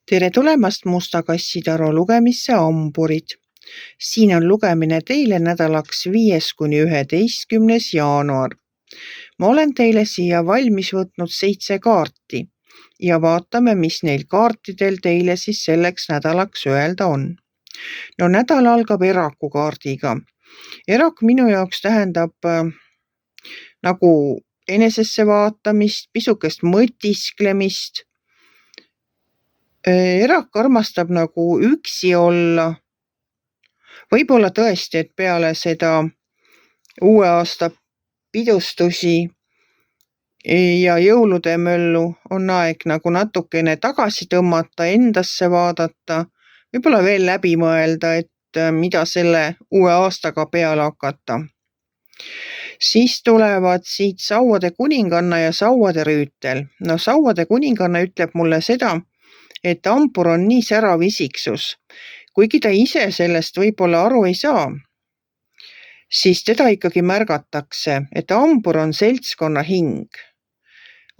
Tere tulemast Musta kassitaro lugemisse Amburid. Siin on lugemine teile nädalaks 5.–11. jaanuar. Ma olen teile siia valmis võtnud 7 kaarti ja vaatame, mis neil kaartidel teile siis selleks nädalaks öelda on. No nädal algab eraku kaardiga. Erak minu jaoks tähendab nagu enesesse vaatamist, pisukest mõtisklemist. Erak armastab nagu üksi olla. Võib-olla tõesti, et peale seda uue aasta pidustusi ja jõulude möllu on aeg nagu natukene tagasi tõmmata, endasse vaadata, võib-olla veel läbi mõelda, et mida selle uue aastaga peale hakata. Siis tulevad siit sauade kuninganna ja sauade rüütel. No sauade kuninganna ütleb mulle seda, et Ambur on nii särav isiksus. Kuigi ta ise sellest võib-olla aru ei saa, siis teda ikkagi märgatakse, et Ambur on seltskonna hing.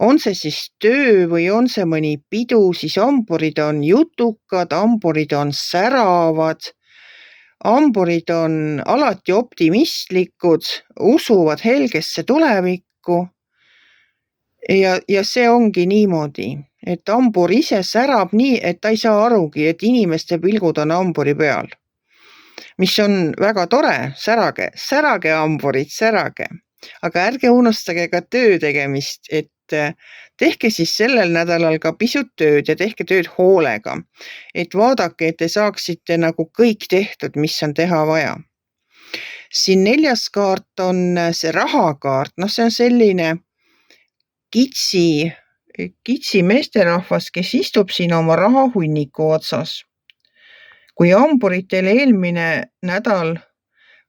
On see siis töö või on see mõni pidu, siis amburid on jutukad, amburid on säravad, amburid on alati optimistlikud, usuvad helgesse tulevikku. Ja see ongi niimoodi, et ambur ise särab nii, et ta ei saa arugi, et inimeste pilgud on amburi peal. Mis on väga tore, särage amburid, särage. Aga ärge unustage ka töö tegemist, et tehke siis sellel nädalal ka pisut tööd ja tehke tööd hoolega. Et vaadake, et te saaksite nagu kõik tehtud, mis on teha vaja. Siin 4. kaart on see rahakaart, see on selline kitsi meesterahvas, kes istub siin oma rahahunniku otsas. Kui amburitel eelmine nädal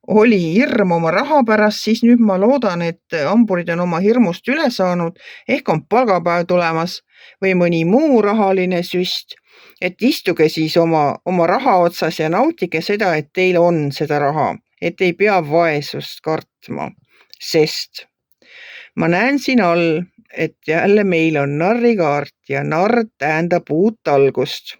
oli hirm oma raha pärast, siis nüüd ma loodan, et amburid on oma hirmust üle saanud, ehk on palgapäev tulemas või mõni muu rahaline süst, et istuge siis oma raha otsas ja nautige seda, et teil on seda raha, et ei pea vaesust kartma, sest ma näen siin all, et jälle meil on narrikaart ja narr tähendab uut algust.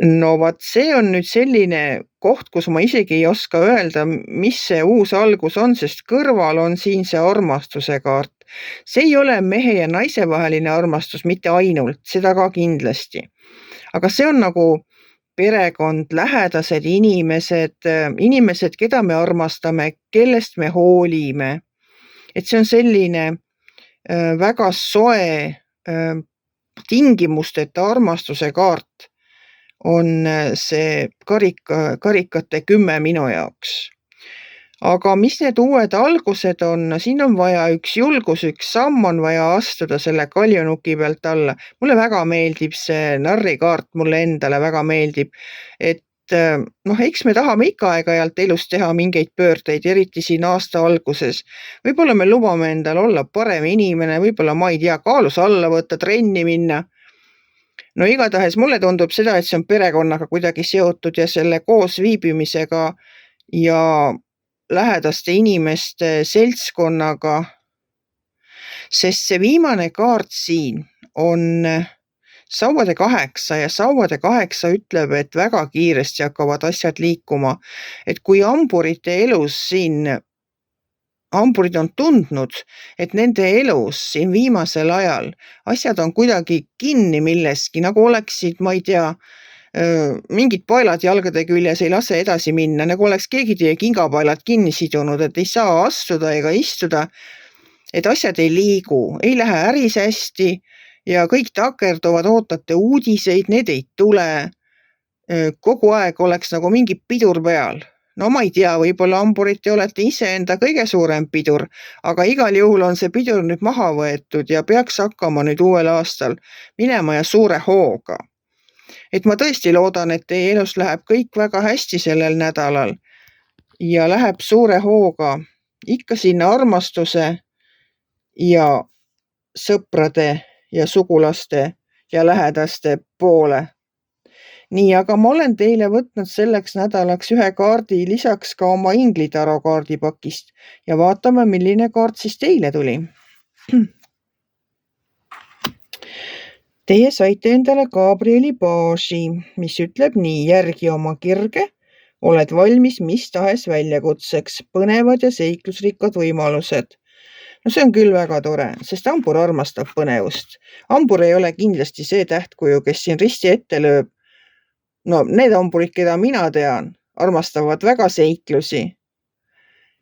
No vaat see on nüüd selline koht, kus ma isegi ei oska öelda, mis see uus algus on, sest kõrval on siin see armastuse kaart. See ei ole mehe ja naise vaheline armastus, mitte ainult, seda ka kindlasti. Aga see on nagu perekond, lähedased inimesed, keda me armastame, kellest me hoolime. Et see on selline väga soe tingimusteta armastuse kaart on see karikate 10 minu jaoks. Aga mis need uued algused on? Siin on vaja üks julgus, üks samm on vaja astuda selle kaljunuki pealt alla. Mulle väga meeldib see narrikaart, mulle endale väga meeldib, et eks me tahame ikka aeg-ajalt elus teha mingeid pöördeid, eriti siin aasta alguses. Võib-olla me lubame endal olla parem inimene, võib-olla ma ei tea, kaalus alla võtta, trenni minna. No igatahes mulle tundub seda, et see on perekonnaga kuidagi seotud ja selle koos viibimisega ja lähedaste inimeste seltskonnaga, sest see viimane kaart siin on sauade 8 ja sauade 8 ütleb, et väga kiiresti hakkavad asjad liikuma. Et kui amburite elus siin, amburid on tundnud, et nende elus siin viimasel ajal asjad on kuidagi kinni milleski, nagu oleksid, ma ei tea, mingid paelad jalgade küljes ei lase edasi minna, nagu oleks keegi teie kingapaelad kinni sidunud, et ei saa astuda ega istuda, et asjad ei liigu, ei lähe äris hästi ja kõik takerduvad, ootate uudiseid, need ei tule. Kogu aeg oleks nagu mingi pidur peal. No ma ei tea, võib-olla amburid te olete iseenda kõige suurem pidur, aga igal juhul on see pidur nüüd maha võetud ja peaks hakkama nüüd uuel aastal minema ja suure hooga. Et ma tõesti loodan, et teie elus läheb kõik väga hästi sellel nädalal ja läheb suure hooga ikka sinna armastuse ja sõprade ja sugulaste ja lähedaste poole. Nii, aga ma olen teile võtnud selleks nädalaks 1 kaardi lisaks ka oma inglitaro kaardipakist ja vaatame, milline kaart siis teile tuli. Teie saite endale Gabrieli baasi, mis ütleb nii: järgi oma kirge, oled valmis mis tahes väljakutseks, põnevad ja seiklusrikkad võimalused. No see on küll väga tore, sest hambur armastab põnevust. Hambur ei ole kindlasti see tähtkuju, kes siin risti ette lööb. No need hamburid, keda mina tean, armastavad väga seiklusi.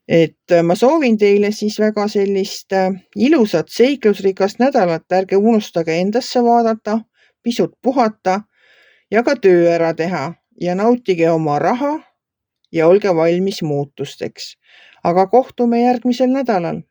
Et ma soovin teile siis väga sellist ilusat seiklusrikast nädalat, ärge unustage endasse vaadata, pisut puhata ja ka töö ära teha ja nautige oma raha ja olge valmis muutusteks. Aga kohtume järgmisel nädalal.